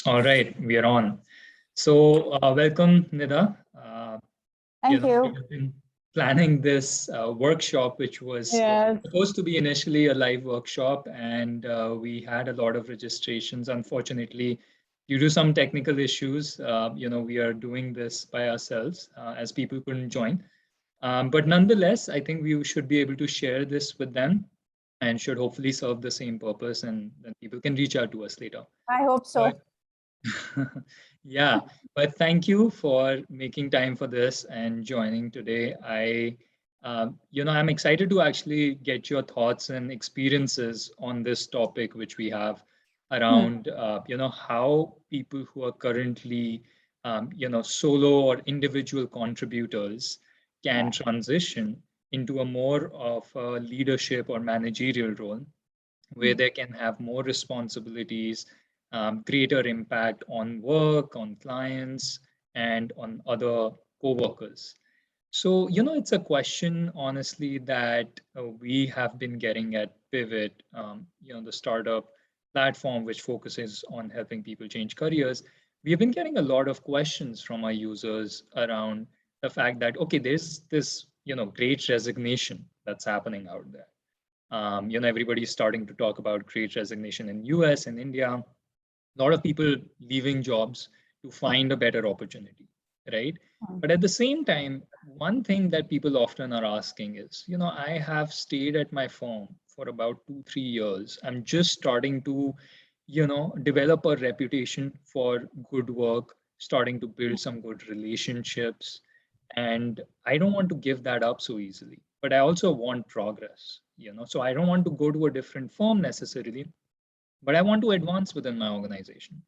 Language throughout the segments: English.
All right, we are on. So, welcome, Nida. Thank We you. have been planning this workshop, which was Yes. supposed to be initially a live workshop, and we had a lot of registrations. Unfortunately, due to some technical issues, we are doing this by ourselves as people couldn't join. But nonetheless, I think we should be able to share this with them and should hopefully serve the same purpose, and then people can reach out to us later. I hope so. But yeah, but thank you for making time for this and joining today. I'm excited to actually get your thoughts and experiences on this topic, which we have Hmm. around, how people who are currently, solo or individual contributors can Yeah. transition into a more of a leadership or managerial role where Hmm. they can have more responsibilities, greater impact on work, on clients, and on other co-workers. So, it's a question, honestly, that we have been getting at Pivot, the startup platform which focuses on helping people change careers. We have been getting a lot of questions from our users around the fact that, okay, there's this, great resignation that's happening out there. Everybody's starting to talk about great resignation in US and India. A lot of people leaving jobs to find a better opportunity, right? Hmm. But at the same time, one thing that people often are asking is, I have stayed at my firm for about 2, 3 years. I'm just starting to, develop a reputation for good work, starting to build some good relationships. And I don't want to give that up so easily, but I also want progress, so I don't want to go to a different firm necessarily, but I want to advance within my organization,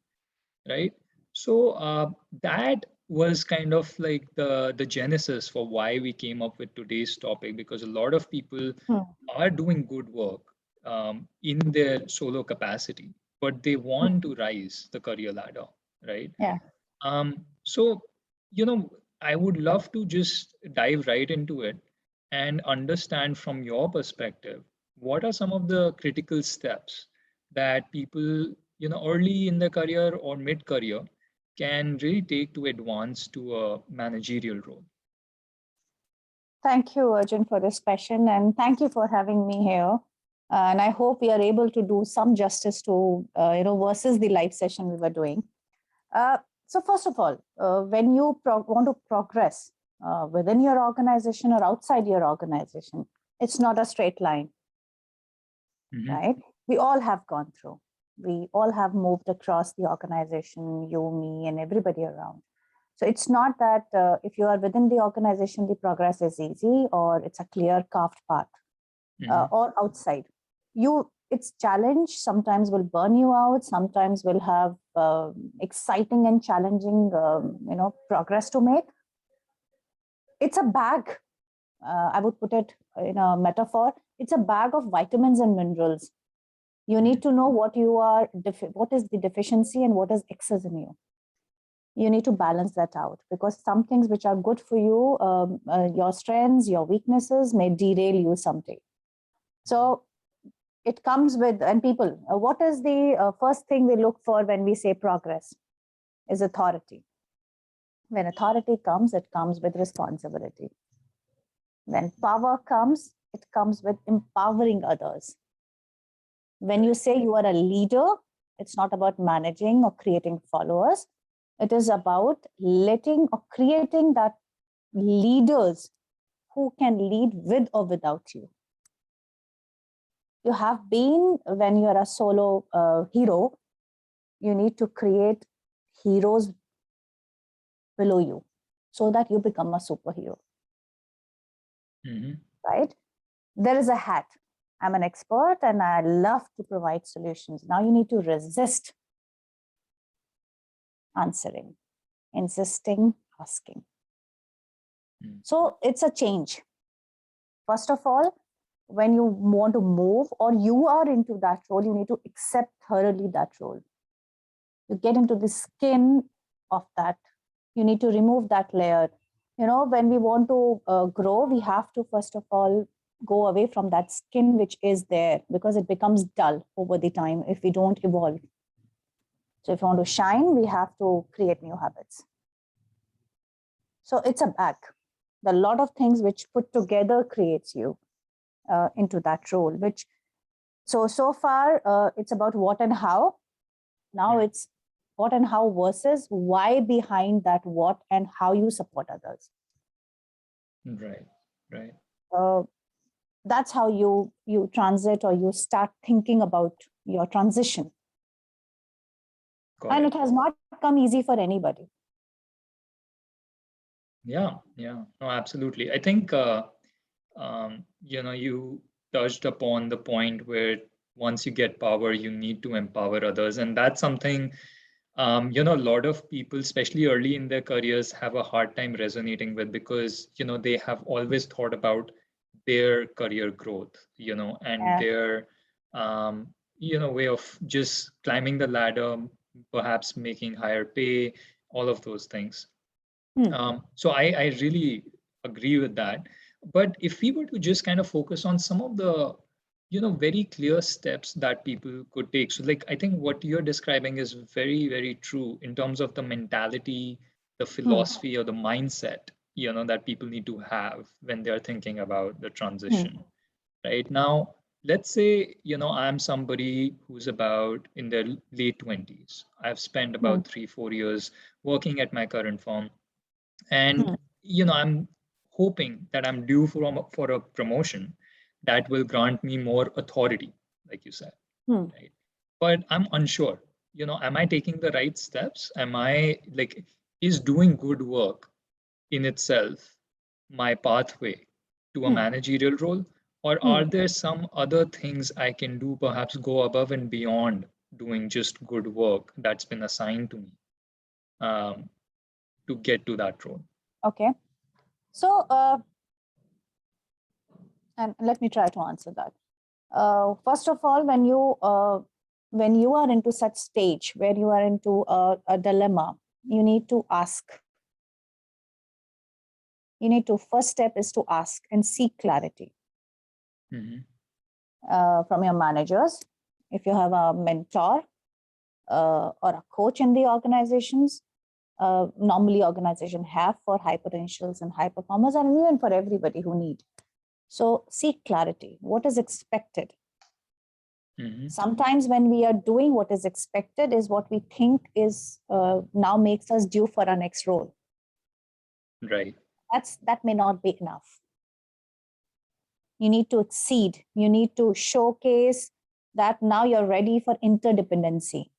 right? So that was kind of like the genesis for why we came up with today's topic, because a lot of people Hmm. are doing good work in their solo capacity, but they want to rise the career ladder, right? Yeah. So, you know, I would love to just dive right into it and understand from your perspective, what are some of the critical steps that people, early in their career or mid career can really take to advance to a managerial role? Thank you, Arjun, for this question, and thank you for having me here. And I hope we are able to do some justice to, versus the live session we were doing. Uh, so, first of all, when you want to progress within your organization or outside your organization, it's not a straight line, Hmm. right? We all have gone through. We all have moved across the organization, you, me, and everybody around. So it's not that if you are within the organization, the progress is easy or it's a clear carved path, Hmm. or outside. It's challenge. Sometimes will burn you out. Sometimes will have exciting and challenging, progress to make. It's a bag. I would put it in a metaphor. It's a bag of vitamins and minerals. You need to know what is the deficiency and what is excess in you. You need to balance that out, because some things which are good for you, your strengths, your weaknesses may derail you someday. So it comes with, and people, what is the first thing we look for when we say progress? Is authority. When authority comes, it comes with responsibility. When power comes, it comes with empowering others. When you say you are a leader, it's not about managing or creating followers. It is about letting or creating that leaders who can lead with or without you. You have been, when you're a solo hero, you need to create heroes below you so that you become a superhero, Hmm. right? There is a hat. I'm an expert and I love to provide solutions. Now you need to resist answering, insisting, asking. So it's a change. First of all, when you want to move or you are into that role, you need to accept thoroughly that role. You get into the skin of that. You need to remove that layer. When we want to grow, we have to, first of all, go away from that skin which is there, because it becomes dull over the time if we don't evolve. So if you want to shine, we have to create new habits. So it's a bag. The lot of things which put together creates you into that role. Which so far it's about what and how. Now it's what and how versus why behind that what and how you support others. Right. Right. That's how you transit or you start thinking about your transition. Got And it. it has not come easy for anybody. Yeah. Yeah. No, absolutely. I think you touched upon the point where once you get power, you need to empower others, and that's something a lot of people, especially early in their careers, have a hard time resonating with because they have always thought about their career growth, and Yeah. their way of just climbing the ladder, perhaps making higher pay, all of those things. Hmm. So I really agree with that. But if we were to just kind of focus on some of the, very clear steps that people could take. So like, I think what you're describing is very, very true in terms of the mentality, the Hmm. philosophy or the mindset, that people need to have when they're thinking about the Hmm. transition. Right now, let's say, I'm somebody who's about in their late 20s. I've spent Hmm. about 3, 4 years working at my current firm, and Hmm. I'm hoping that I'm due for a promotion that will grant me more authority, like you said, Hmm. right? But I'm unsure, am I taking the right steps? Am I like, is doing good work in itself my pathway to a Hmm. managerial role? Or Hmm. are there some other things I can do, perhaps go above and beyond doing just good work that's been assigned to me, um, to get to that role? Okay. So, and let me try to answer that. First of all, when you are into such stage where you are into a dilemma, you need to ask. You need to first step is to ask and seek clarity Mhm. from your managers. If you have a mentor or a coach in the organizations, normally organization have for high potentials and high performers, and even for everybody who need. So seek clarity. What is expected? Mhm. Sometimes when we are doing what is expected is what we think is now makes us due for our next role. Right. That may not be enough. You need to exceed. You need to showcase that now you're ready for interdependency.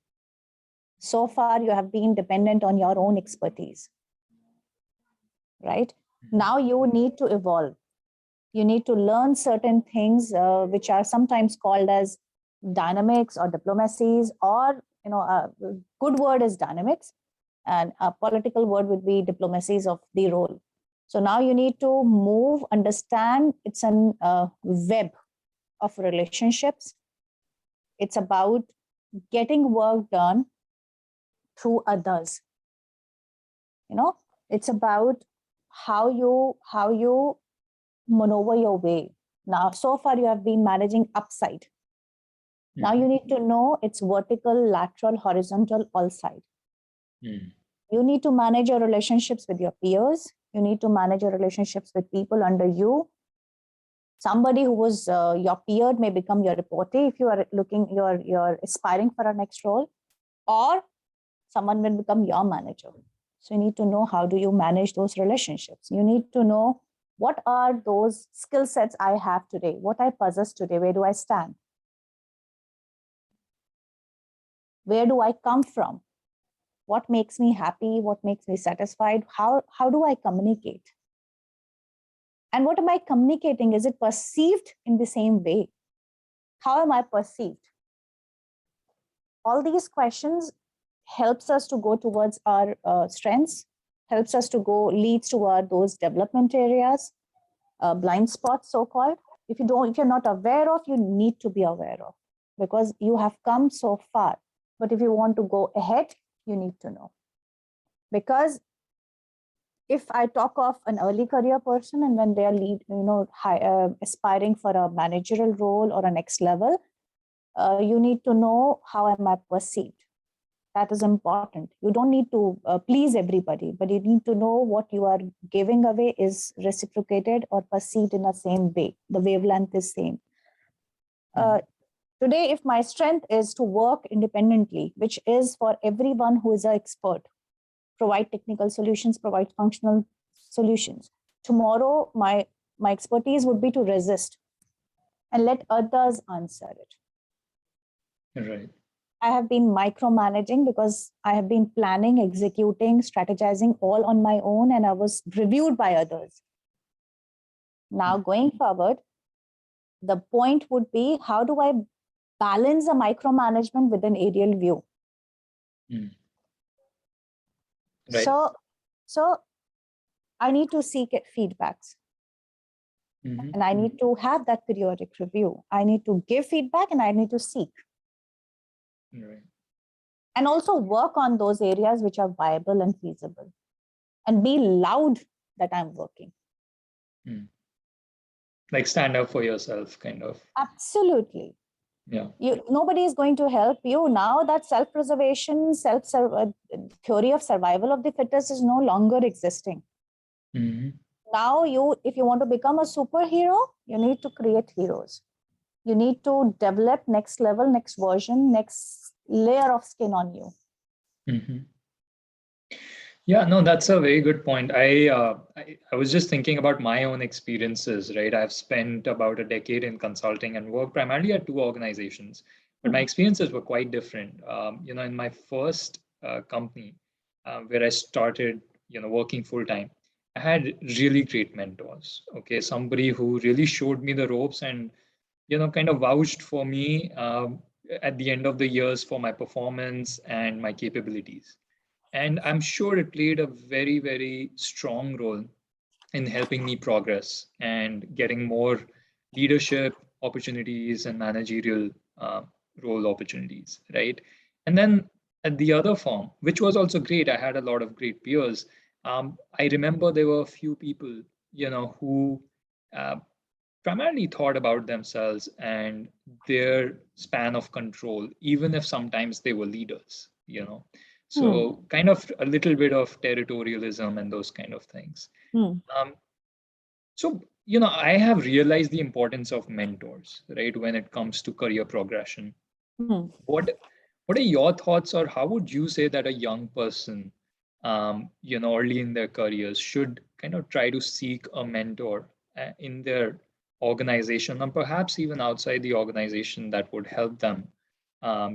So far, you have been dependent on your own expertise, right? Mhm. Now you need to evolve. You need to learn certain things which are sometimes called as dynamics or diplomacies, or a good word is dynamics and a political word would be diplomacies of the role. So now you need to move, understand it's a web of relationships. It's about getting work done through others. It's about how you maneuver your way. Now, so far you have been managing upside. Now Mhm. you need to know it's vertical, lateral, horizontal, all side. Mhm. You need to manage your relationships with your peers. You need to manage your relationships with people under you. Somebody who was your peer may become your reportee if you are looking, you're aspiring for a next role, or someone will become your manager. So you need to know how do you manage those relationships. You need to know what are those skill sets I have today, what I possess today, where do I stand, where do I come from, what makes me happy, what makes me satisfied, how do I communicate, and what am I communicating, is it perceived in the same way, how am I perceived? All these questions helps us to go towards our strengths, helps us to go leads toward those development areas, blind spots so called. If you're not aware of, you need to be aware of, because you have come so far. But if you want to go ahead, you need to know. Because if I talk of an early career person and when they are aspiring for a managerial role or a next level, you need to know how am I perceived. That is important. You don't need to please everybody, but you need to know what you are giving away is reciprocated or perceived in the same way. The wavelength is same. Today, if my strength is to work independently, which is for everyone who is an expert, provide technical solutions, provide functional solutions. Tomorrow, my expertise would be to resist and let others answer it. Right. I have been micromanaging because I have been planning, executing, strategizing all on my own, and I was reviewed by others. Now, going forward, the point would be, how do I balance the micromanagement with an aerial view? Right. So I need to seek feedbacks. And I need to have that periodic review. I need to give feedback and I need to seek. Right. And also work on those areas which are viable and feasible. And be loud that I'm working. Like stand up for yourself, kind of. Absolutely. Yeah. Nobody is going to help you. Now that self-preservation, theory of survival of the fittest is no longer existing. Now, if you want to become a superhero, you need to create heroes. You need to develop next level, next version, next layer of skin on you. Yeah, no, that's a very good point. I was just thinking about my own experiences, right? I've spent about a decade in consulting and worked primarily at two organizations, but my experiences were quite different. In my first company where I started, working full time, I had really great mentors. Okay, somebody who really showed me the ropes and kind of vouched for me at the end of the years for my performance and my capabilities. And I'm sure it played a very, very strong role in helping me progress and getting more leadership opportunities and managerial role opportunities, right? And then at the other firm, which was also great, I had a lot of great peers. I remember there were a few people, who uh, primarily thought about themselves and their span of control, even if sometimes they were leaders. So kind of a little bit of territorialism and those kind of things. So, I have realized the importance of mentors, right, when it comes to career progression. What are your thoughts, or how would you say that a young person, early in their careers should kind of try to seek a mentor in their organization, or perhaps even outside the organization, that would help them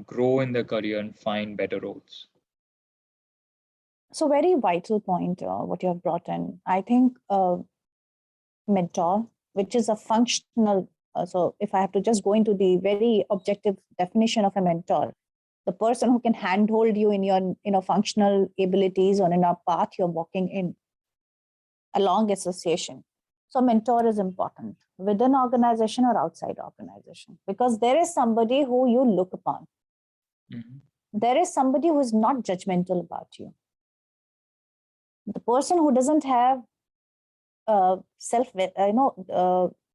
grow in their career and find better roles? So very vital point, what you have brought in. I think mentor, which is a functional, so if I have to just go into the very objective definition of a mentor, the person who can handhold you in your functional abilities or in a path you're walking in, along association. So mentor is important within organization or outside organization, because there is somebody who you look upon. There is somebody who is not judgmental about you. The person who doesn't have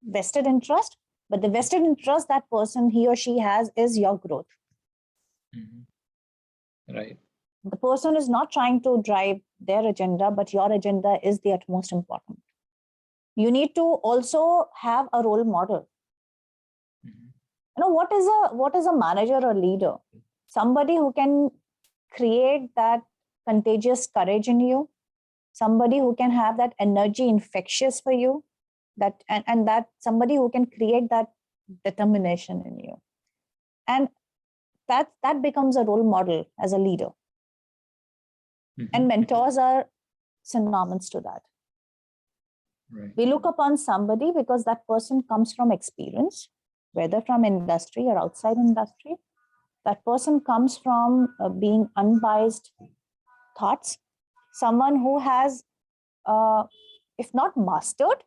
vested interest, but the vested interest that person, he or she has, is your growth. Right. The person is not trying to drive their agenda, but your agenda is the utmost important. You need to also have a role model. What is a manager or leader? Somebody who can create that contagious courage in you, somebody who can have that energy infectious for you, and that somebody who can create that determination in you, and that becomes a role model as a leader. And mentors are synonymous to that. Right. We look upon somebody because that person comes from experience, whether from industry or outside industry. That person comes from being unbiased thoughts, someone who has, if not mastered,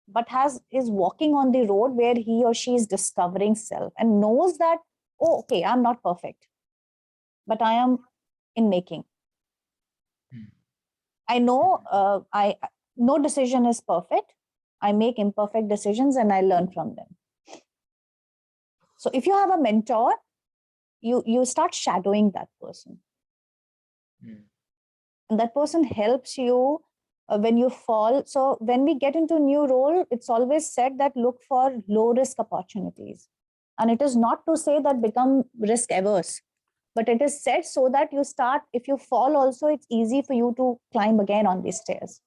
but is walking on the road where he or she is discovering self and knows that, oh, okay, I'm not perfect, but I am in making. I know no decision is perfect. I make imperfect decisions and I learn from them. So if you have a mentor, you start shadowing that person. Mm. And that person helps you when you fall. So when we get into a new role, it's always said that look for low risk opportunities. And it is not to say that become risk averse, but it is said so that you start, if you fall also, it's easy for you to climb again on these stairs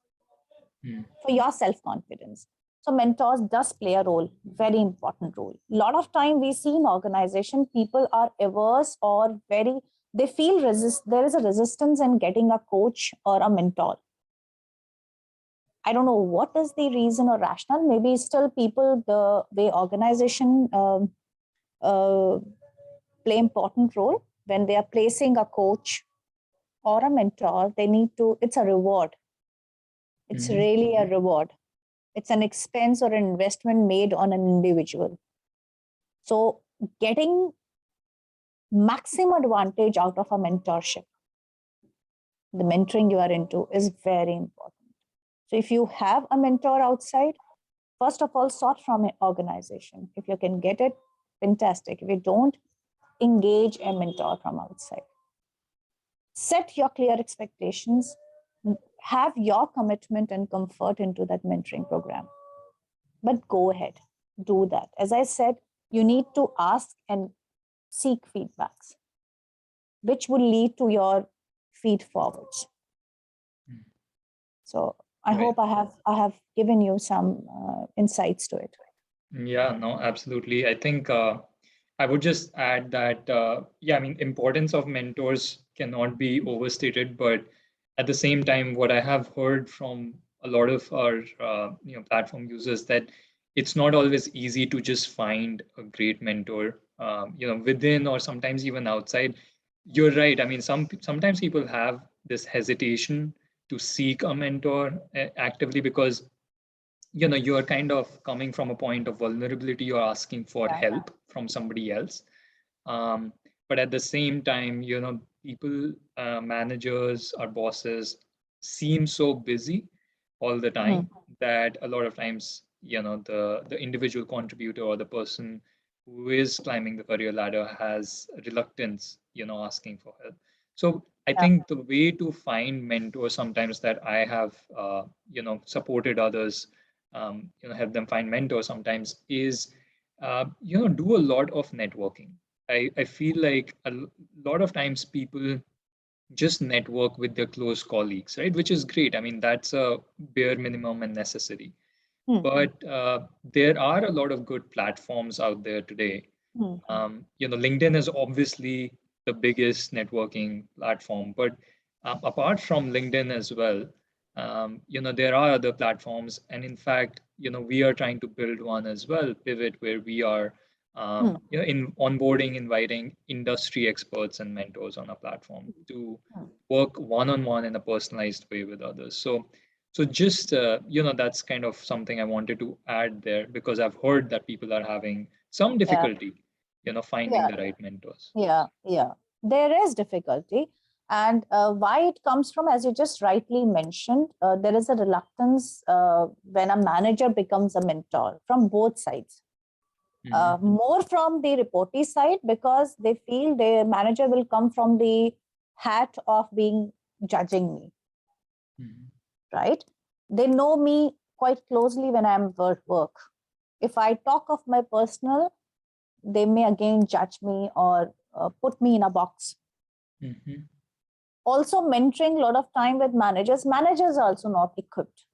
Mm. for your self confidence. So mentors does play a role, very important role. A lot of time we see in organization, people are averse or very, they feel there is a resistance in getting a coach or a mentor. I don't know what is the reason or rationale. Maybe still people, the way organization uh, play important role when they are placing a coach or a mentor. They need to. It's a reward. It's Mhm. really a reward. It's an expense or an investment made on an individual. So getting maximum advantage out of a mentorship, the mentoring you are into, is very important. So if you have a mentor outside, first of all, sort from an organization. If you can get it, fantastic. If you don't, engage a mentor from outside. Set your clear expectations, have your commitment and comfort into that mentoring program. But go ahead, do that. As I said, you need to ask and seek feedbacks, which will lead to your feed forwards. Mm. So I Right. hope I have given you some insights to it. Yeah, no, absolutely. I think I would just add that, yeah, I mean, importance of mentors cannot be overstated, but at the same time, what I have heard from a lot of our, platform users that it's not always easy to just find a great mentor, within or sometimes even outside. You're right. I mean, sometimes people have this hesitation to seek a mentor actively because you're kind of coming from a point of vulnerability. You're asking for Yeah. help from somebody else, um, but at the same time, people, managers or bosses seem so busy all the time Mhm. that a lot of times, the individual contributor or the person who is climbing the career ladder has reluctance, asking for help. So I Yeah. think the way to find mentors sometimes that I have, supported others, help them find mentors sometimes is, do a lot of networking. I feel like lot of times people just network with their close colleagues, right? Which is great. I mean, that's a bare minimum and necessary. Hmm. But there are a lot of good platforms out there today. Hmm. LinkedIn is obviously the biggest networking platform, but apart from LinkedIn as well, there are other platforms, and in fact, we are trying to build one as well, Pivot, where we are, Hmm. in onboarding, inviting industry experts and mentors on our platform to Hmm. work one-on-one in a personalized way with others. So just that's kind of something I wanted to add there because I've heard that people are having some Yeah. difficulty finding Yeah. the right mentors. Yeah. Yeah. There is difficulty. And why it comes from, as you just rightly mentioned, there is a reluctance when a manager becomes a mentor from both sides. Hmm. More from the reportee side because they feel the manager will come from the hat of being judging me, Hmm. right? They know me quite closely when I'm at work. If I talk of my personal, they may again judge me or put me in a box. Hmm. Also, mentoring a lot of time with managers are also not equipped.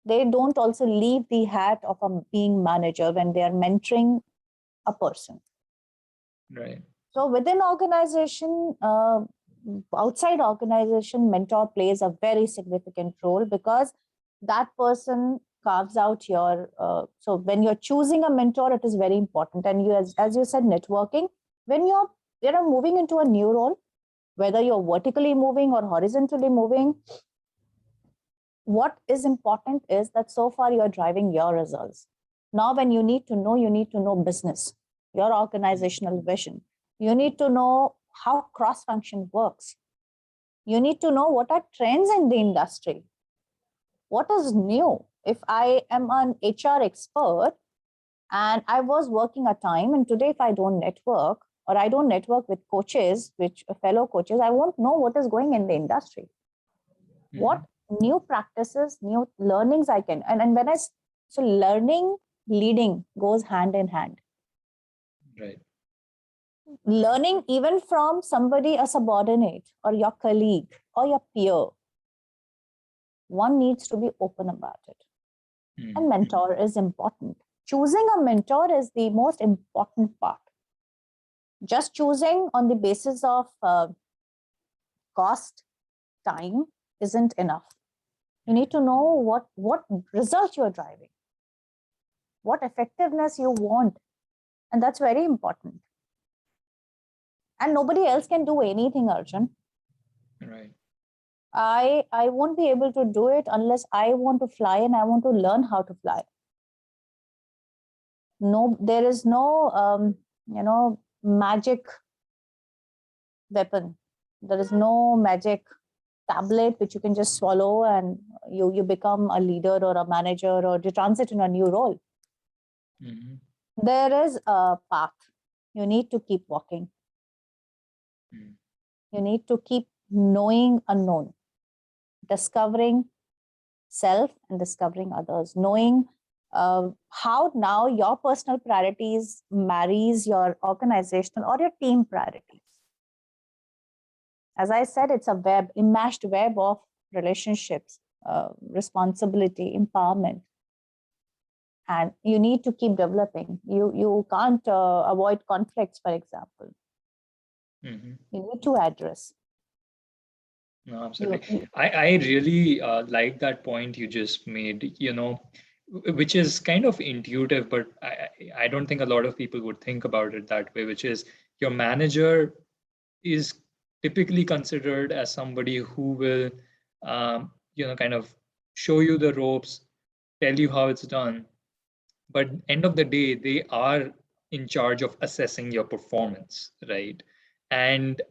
They don't also leave the hat of a being manager when they are mentoring a person. Right. So within organization, outside organization, mentor plays a very significant role because that person carves out your. So when you're choosing a mentor, it is very important. And you, as you said, networking. When you're moving into a new role, whether you're vertically moving or horizontally moving, what is important is that so far you're driving your results. Now, when you need to know business, your organizational vision. You need to know how cross function works. You need to know what are trends in the industry. What is new? If I am an HR expert and I was working a time, and today, if I don't network, or I don't network with coaches, which fellow coaches, I won't know what is going in the industry. What new practices, new learnings I can, and when so learning, leading goes hand in hand. Right. Learning even from somebody, a subordinate or your colleague or your peer, one needs to be open about it. And mentor is important. Choosing a mentor is the most important part. Just choosing on the basis of cost, time isn't enough. You need to know what result you're driving, what effectiveness you want. And that's very important. And nobody else can do anything, Arjun. Right. I won't be able to do it unless I want to fly and I want to learn how to fly. No, there is no magic weapon. There is no magic tablet which you can just swallow and you become a leader or a manager or you transit in a new role. There is a path. You need to keep walking. You need to keep knowing unknown, discovering self and discovering others, knowing how now your personal priorities marries your organizational or your team priorities. As I said, it's a enmeshed web of relationships, responsibility, empowerment. And you need to keep developing. You can't avoid conflicts, for example. You need to address. No, absolutely. I really like that point you just made, which is kind of intuitive, but I don't think a lot of people would think about it that way, which is your manager is typically considered as somebody who will, kind of show you the ropes, tell you how it's done. But end of the day, they are in charge of assessing your performance, right? And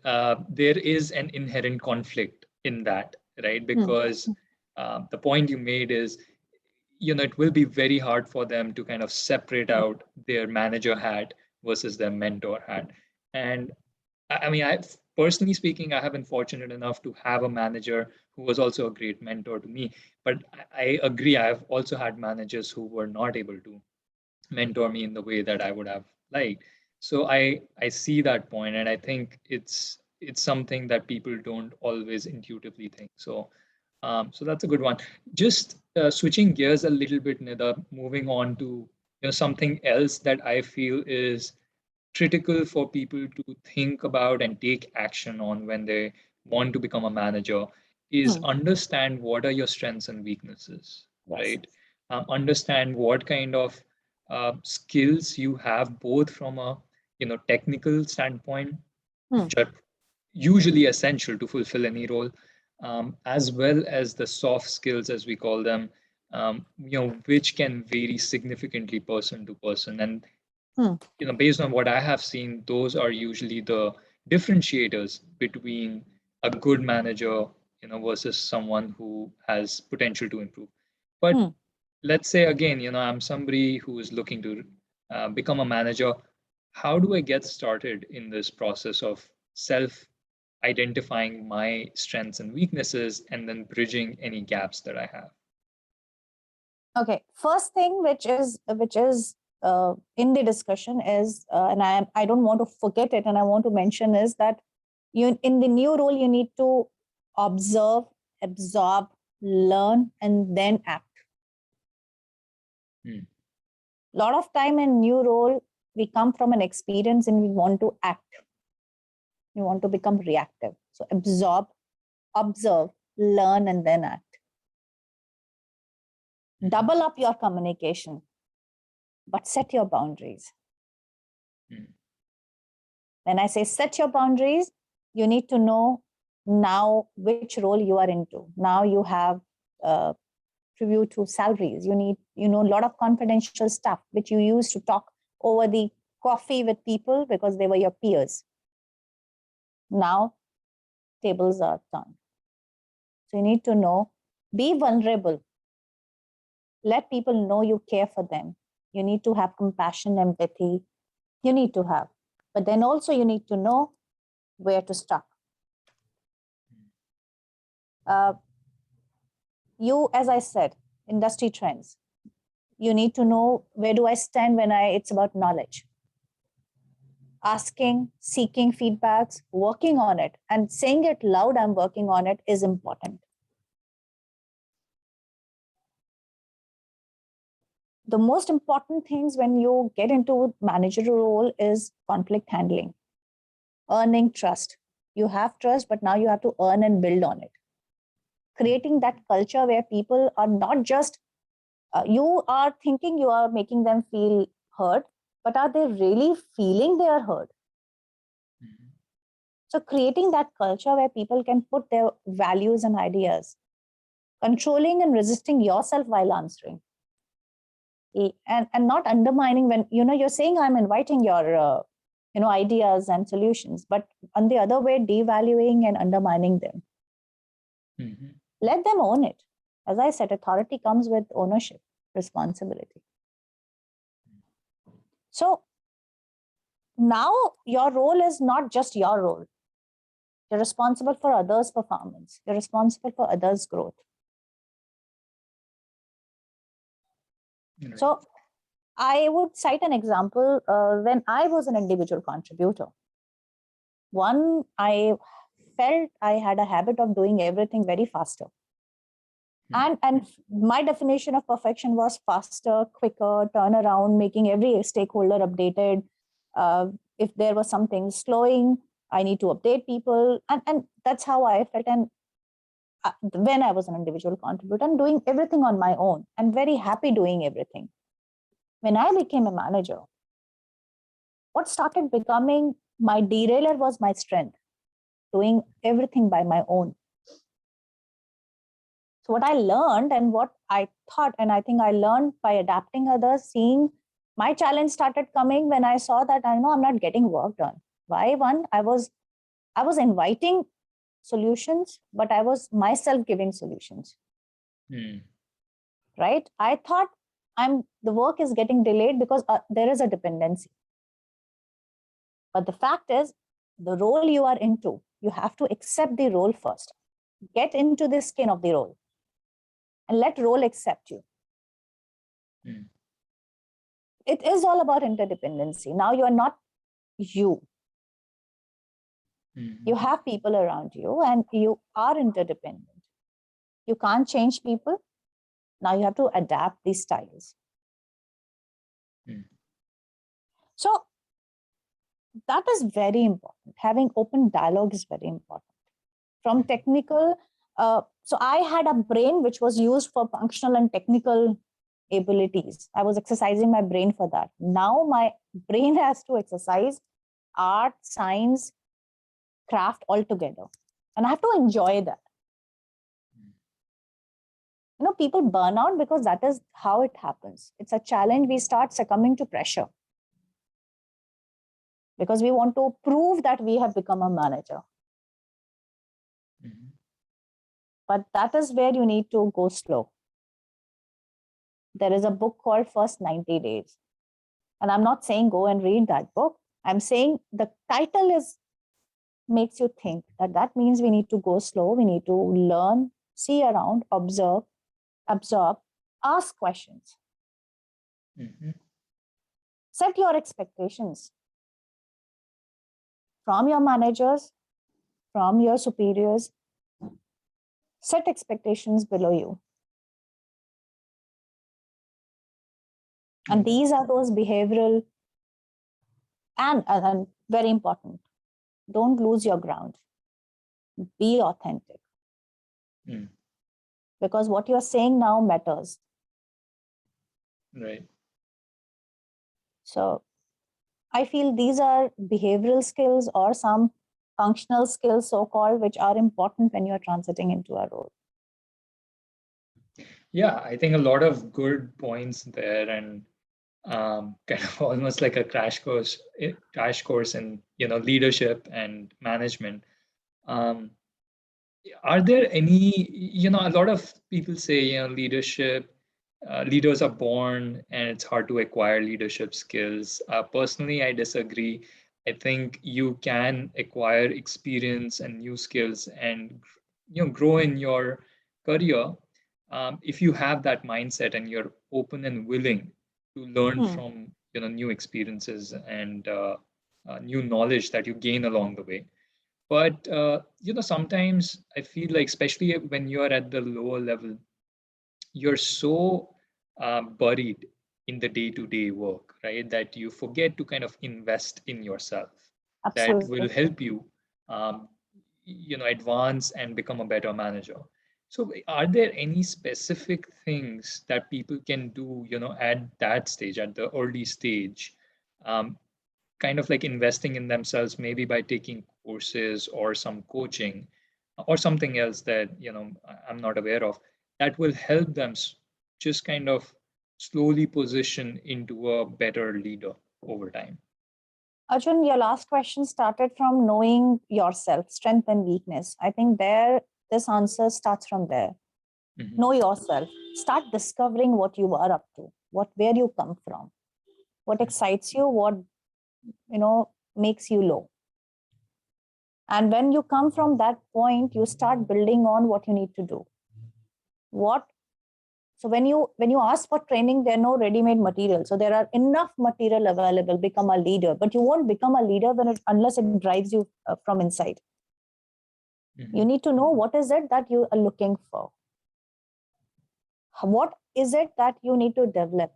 there is an inherent conflict in that, right? Because the point you made is, it will be very hard for them to kind of separate out their manager hat versus their mentor hat. And I mean, personally speaking, I have been fortunate enough to have a manager who was also a great mentor to me. But I agree, I've also had managers who were not able to mentor me in the way that I would have liked. So I see that point, and I think it's something that people don't always intuitively think. So that's a good one. Just switching gears a little bit, Nida, moving on to something else that I feel is critical for people to think about and take action on when they want to become a manager is understand what are your strengths and weaknesses, right? Understand what kind of skills you have, both from a technical standpoint, which are usually essential to fulfill any role, as well as the soft skills, as we call them, which can vary significantly person to person. And based on what I have seen, those are usually the differentiators between a good manager, versus someone who has potential to improve. But let's say again, I'm somebody who is looking to become a manager. How do I get started in this process of self identifying my strengths and weaknesses and then bridging any gaps that I have? Okay, first thing which is in the discussion is, and I don't want to forget it, and I want to mention is that you in the new role you need to observe, absorb, learn, and then act. A lot of time in new role we come from an experience and we want to act. We want to become reactive. So absorb, observe, learn, and then act. Double up your communication, but set your boundaries. When I say set your boundaries, you need to know now which role you are into. Now you have preview to salaries. You need, a lot of confidential stuff which you used to talk over the coffee with people because they were your peers. Now tables are turned. So you need to know, be vulnerable. Let people know you care for them. You need to have compassion, empathy. You need to have. But then also you need to know where to stop. You, as I said, industry trends. You need to know where do I stand when it's about knowledge. Asking, seeking feedbacks, working on it, and saying it loud, I'm working on it, is important. The most important things when you get into managerial role is conflict handling, earning trust. You have trust, but now you have to earn and build on it. Creating that culture where people are not just, you are thinking you are making them feel heard, but are they really feeling they are heard? So creating that culture where people can put their values and ideas, controlling and resisting yourself while answering, and not undermining when you're saying I'm inviting your ideas and solutions, but on the other way, devaluing and undermining them. Let them own it. As I said, authority comes with ownership, responsibility. So now your role is not just your role. You're responsible for others' performance. You're responsible for others' growth. Right. So I would cite an example when I was an individual contributor. One, I felt I had a habit of doing everything very faster. And my definition of perfection was faster, quicker, turnaround, making every stakeholder updated. If there was something slowing, I need to update people. And that's how I felt. And when I was an individual contributor and doing everything on my own and very happy doing everything. When I became a manager, what started becoming my derailer was my strength, doing everything by my own. So what I learned and what I thought, and I think I learned by adapting others, seeing my challenge started coming when I saw that I'm not getting work done. Why? One, I was inviting solutions, but I was myself giving solutions. Right? I thought the work is getting delayed because there is a dependency. But the fact is, the role you are into, you have to accept the role first. Get into the skin of the role and let role accept you. It is all about interdependency. Now you are not you. You have people around you and you are interdependent. You can't change people. Now you have to adapt these styles. So that is very important. Having open dialogue is very important. From technical, so I had a brain which was used for functional and technical abilities. I was exercising my brain for that. Now my brain has to exercise art, science, craft all together. And I have to enjoy that. People burn out because that is how it happens. It's a challenge. We start succumbing to pressure because we want to prove that we have become a manager. But that is where you need to go slow. There is a book called First 90 Days. And I'm not saying go and read that book. I'm saying the title makes you think that means we need to go slow. We need to learn, see around, observe, absorb, ask questions. Set your expectations from your managers, from your superiors. Set expectations below you. And these are those behavioral and very important. Don't lose your ground. Be authentic. Because what you're saying now matters. Right. So I feel these are behavioral skills or some functional skills, so-called, which are important when you're transiting into a role. Yeah, I think a lot of good points there, and kind of almost like a crash course in leadership and management. Are there any, a lot of people say, leadership, leaders are born and it's hard to acquire leadership skills. Personally, I disagree. I think you can acquire experience and new skills and grow in your career if you have that mindset and you're open and willing to learn Hmm. from new experiences and new knowledge that you gain along the way. But sometimes I feel like, especially when you're at the lower level, you're so buried in the day-to-day work, right, that you forget to kind of invest in yourself that will Absolutely. help you, um, advance and become a better manager. So, are there any specific things that people can do, at that stage, at the early stage, um, kind of like investing in themselves, maybe by taking courses or some coaching or something else that I'm not aware of, that will help them just kind of slowly position into a better leader over time? Arjun, your last question started from knowing yourself, strength and weakness. I think there, this answer starts from there. Hmm. Know yourself. Start discovering what you are up to, where you come from, what excites you, what makes you low. And when you come from that point, you start building on what you need to do. What So when you ask for training, there are no ready-made material. So there are enough material available. Become a leader, but you won't become a leader unless it drives you from inside. You Hmm. need to know what is it that you are looking for. What is it that you need to develop?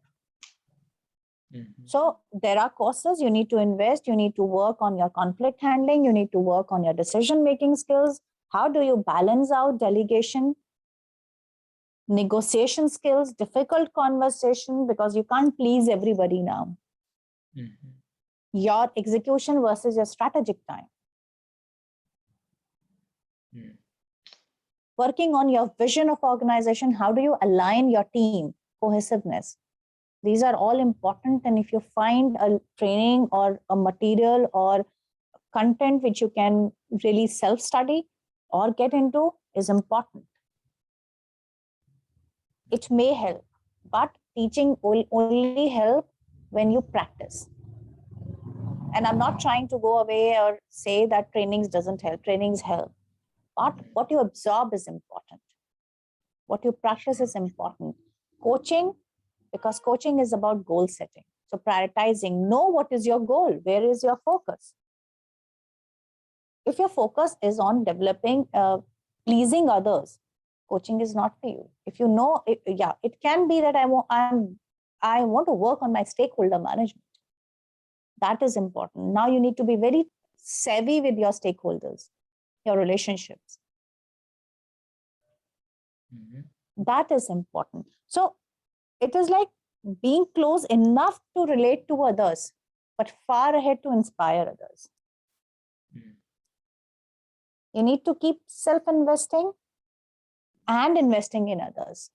Hmm. So there are courses you need to invest. You need to work on your conflict handling. You need to work on your decision making skills. How do you balance out delegation, negotiation skills, difficult conversation, because you can't please everybody now. Hmm. Your execution versus your strategic time. Hmm. Working on your vision of organization. How do you align your team? Cohesiveness. These are all important. And if you find a training or a material or content which you can really self-study or get into, is important. It may help, but teaching will only help when you practice. And I'm not trying to go away or say that trainings doesn't help. Trainings help, but what you absorb is important. What you practice Sure. is important. Coaching, because coaching is about goal setting. So prioritizing, know what is your goal, where is your focus. If your focus is on developing, pleasing others, coaching is not for you. If you know, yeah, it can be that I want to work on my stakeholder management. That is important. Now you need to be very savvy with your stakeholders, your relationships. Hmm. That is important. So it is like being close enough to relate to others, but far ahead to inspire others. Hmm. You need to keep self investing and investing in others.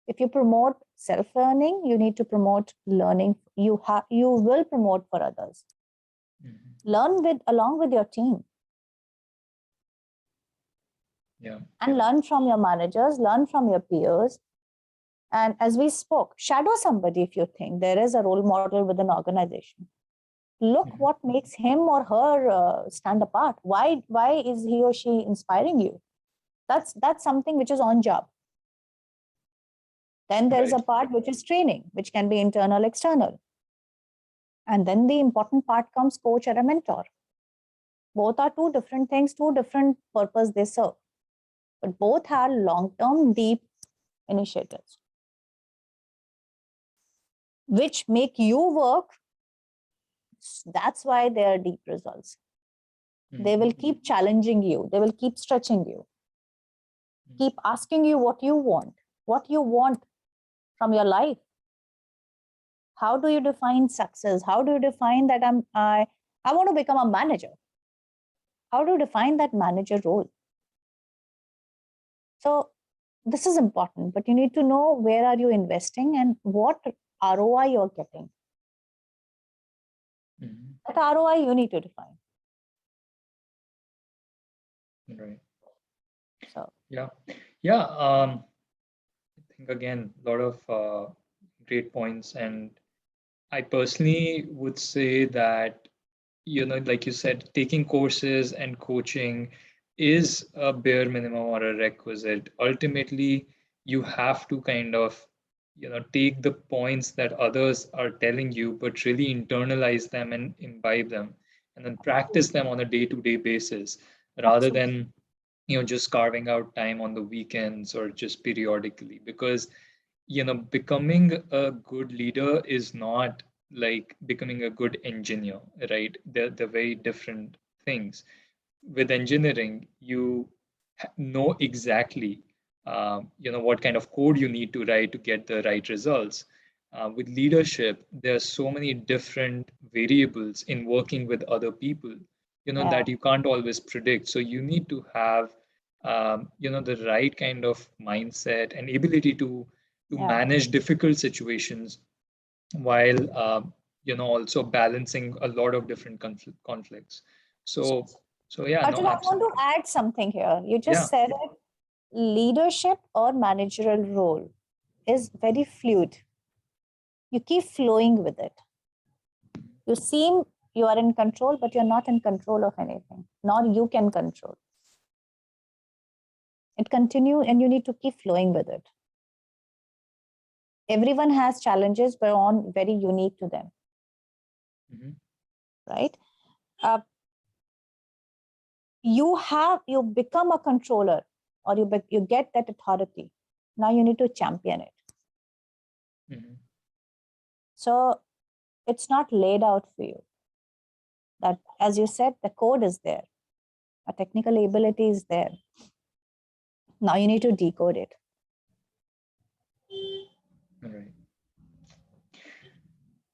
If you promote self learning, you need to promote learning. You will promote for others. Hmm. Learn with along with your team, Yeah. and learn from your managers, learn from your peers. And as we spoke, shadow somebody if you think there is a role model with an organization. Look Hmm. what makes him or her stand apart. Why is he or she inspiring you? That's something which is on job. Then there is a Right. part which is training, which can be internal, external. And then the important part comes coach or a mentor. Both are two different things, two different purpose they serve, but both are long-term, deep initiatives, which make you work. That's why they are deep results. They Hmm. will keep challenging you. They will keep stretching you, keep asking you what you want from your life. How do you define success? How do you define that I want to become a manager? How do you define that manager role? So this is important, but you need to know where are you investing and what ROI you're getting. Hmm. That ROI you need to define. Right. So Yeah. Yeah. I think again, a lot of great points. And I personally would say that like you said, taking courses and coaching is a bare minimum or a requisite. Ultimately, you have to kind of, take the points that others are telling you, but really internalize them and imbibe them, and then practice them on a day-to-day basis, rather Absolutely. than, just carving out time on the weekends or just periodically. Because becoming a good leader is not like becoming a good engineer, right? They're very different things. With engineering, you know exactly, what kind of code you need to write to get the right results. With leadership, there are so many different variables in working with other people, Yeah. that you can't always predict. So you need to have, the right kind of mindset and ability to Yeah. manage difficult situations while, also balancing a lot of different conflicts. So so yeah, no, Arjun, I want to absolutely. add something here. You just Yeah. said it, leadership or managerial role is very fluid. You keep flowing with it. You seem you are in control, but you're not in control of anything, nor you can control. It continue and you need to keep flowing with it. Everyone has challenges, but on very unique to them, Mhm. right? Uh, you become a controller, or you get that authority. Now you need to champion it. Mhm. So it's not laid out for you. That, as you said, the code is there, a technical ability is there. Now you need to decode it. All right.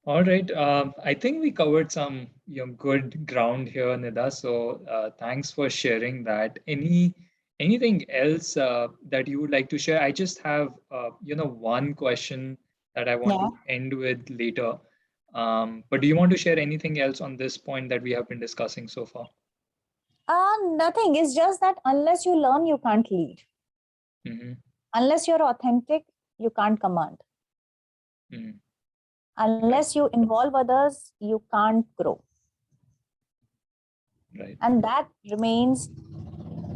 All right. I think we covered some, good ground here, Nida. So thanks for sharing that. Anything else that you would like to share? I just have, one question that I want Yeah. to end with later. But do you want to share anything else on this point that we have been discussing so far? Nothing. It's just that unless you learn, you can't lead. Mm-hmm. Unless you're authentic, you can't command. Mm-hmm. Right. Unless you involve others, you can't grow. Right. And that remains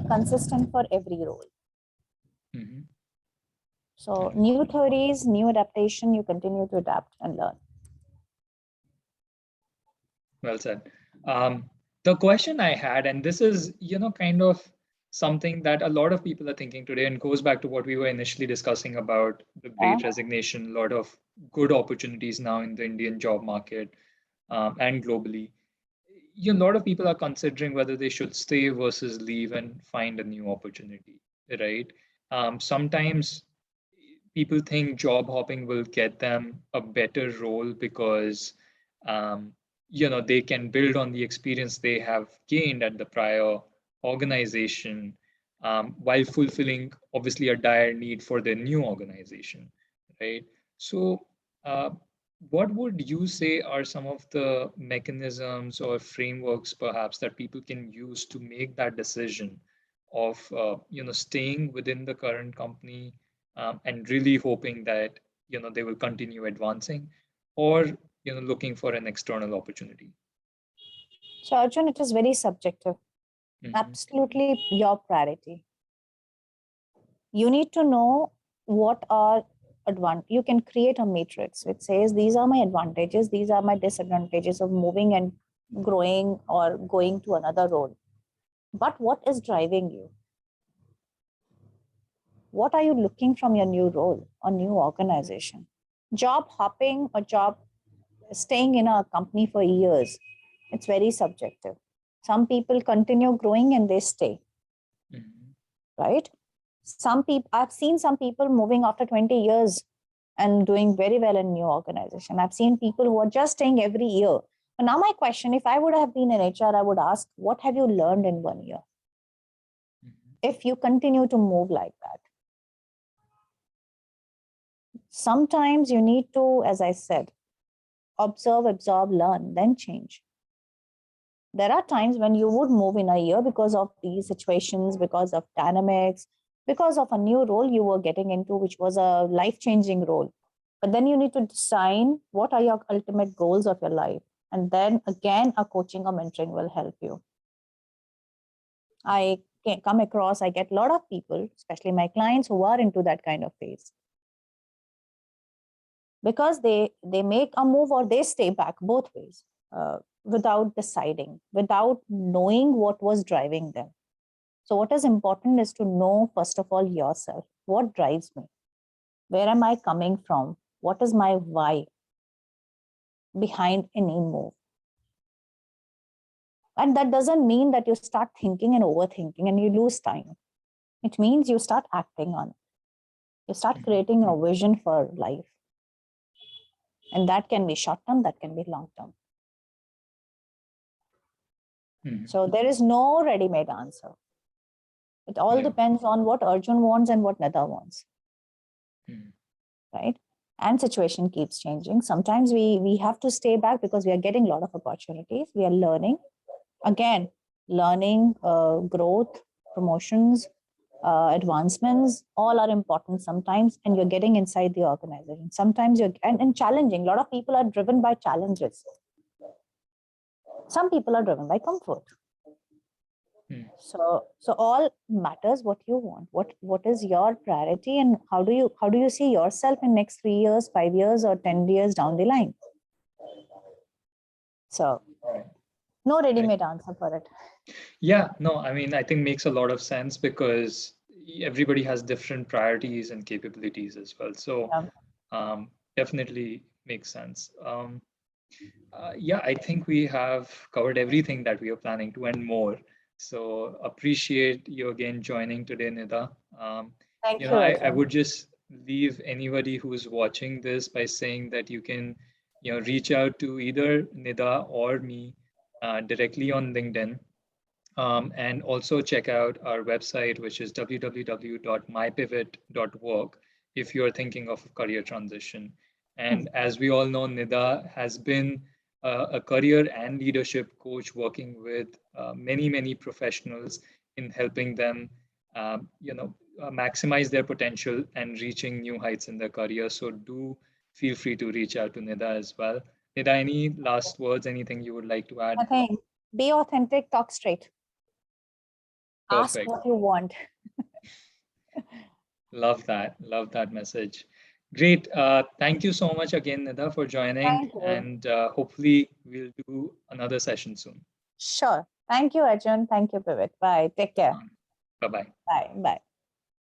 consistent for every role. Mm-hmm. So, Right. new theories, new adaptation, you continue to adapt and learn. Well said. The question I had, and this is, kind of something that a lot of people are thinking today, and goes back to what we were initially discussing about the Yeah. great resignation, a lot of good opportunities now in the Indian job market, and globally. A lot of people are considering whether they should stay versus leave and find a new opportunity, right? Sometimes people think job hopping will get them a better role because, um, they can build on the experience they have gained at the prior organization, while fulfilling obviously a dire need for their new organization, right? So uh, what would you say are some of the mechanisms or frameworks perhaps that people can use to make that decision of, staying within the current company, and really hoping that, they will continue advancing, or, looking for an external opportunity? So, Arjun, it is very subjective. Hmm. Absolutely your priority. You need to know what are you can create a matrix which says these are my advantages, these are my disadvantages of moving and growing or going to another role. But what is driving you? What are you looking from your new role or new organization? Job hopping or job staying in a company for years, it's very subjective. Some people continue growing and they stay, Hmm. right? Some people, I've seen some people moving after 20 years and doing very well in new organization. I've seen people who are just staying every year. But now my question, if I would have been in HR, I would ask, what have you learned in 1 year? Hmm. If you continue to move like that, sometimes you need to, as I said, observe, absorb, learn, then change. There are times when you would move in a year because of these situations, because of dynamics, because of a new role you were getting into, which was a life changing role. But then you need to decide what are your ultimate goals of your life And then again, a coaching or mentoring will help you. I come across, I get a lot of people, especially my clients, who are into that kind of phase, because they make a move or they stay back, both ways, without deciding, without knowing what was driving them. So what is important is to know, first of all, yourself. What drives me? Where am I coming from? What is my why behind any move? And that doesn't mean that you start thinking and overthinking and you lose time. It means you start acting on it. You start creating a vision for life. And that can be short term, that can be long term. So there is no ready-made answer. It all depends on what Arjun wants and what Nida wants. Right? And situation keeps changing. Sometimes we have to stay back because we are getting a lot of opportunities. We are learning. Again, learning, growth, promotions, advancements, all are important sometimes, and you're getting inside the organization. Sometimes and challenging. A lot of people are driven by challenges. Some people are driven by comfort. So all matters what you want. What is your priority, and how do you see yourself in next 3 years, 5 years, or 10 years down the line? So no ready-made answer for it. Yeah, no, I mean, I think makes a lot of sense because everybody has different priorities and capabilities as well. So definitely makes sense. Yeah, I think we have covered everything that we are planning to and more. So appreciate you again joining today, Nida. Thank You you, know, I Arjun. would just leave anybody who's watching this by saying that you can, reach out to either Nida or me directly on LinkedIn. And also check out our website, which is www.mypivot.work if you're thinking of a career transition. And as we all know, Nida has been a career and leadership coach working with many, many professionals in helping them, maximize their potential and reaching new heights in their career. So do feel free to reach out to Nida as well. Nida, any last words, anything you would like to add? I think be authentic, talk straight. Ask Perfect. what you want. Love that. Love that message. Great. Thank you so much again, Nida, for joining. Thank you. And hopefully, we'll do another session soon. Sure. Thank you, Arjun. Thank you, Pivot. Bye. Take care. Bye bye. Bye. Bye.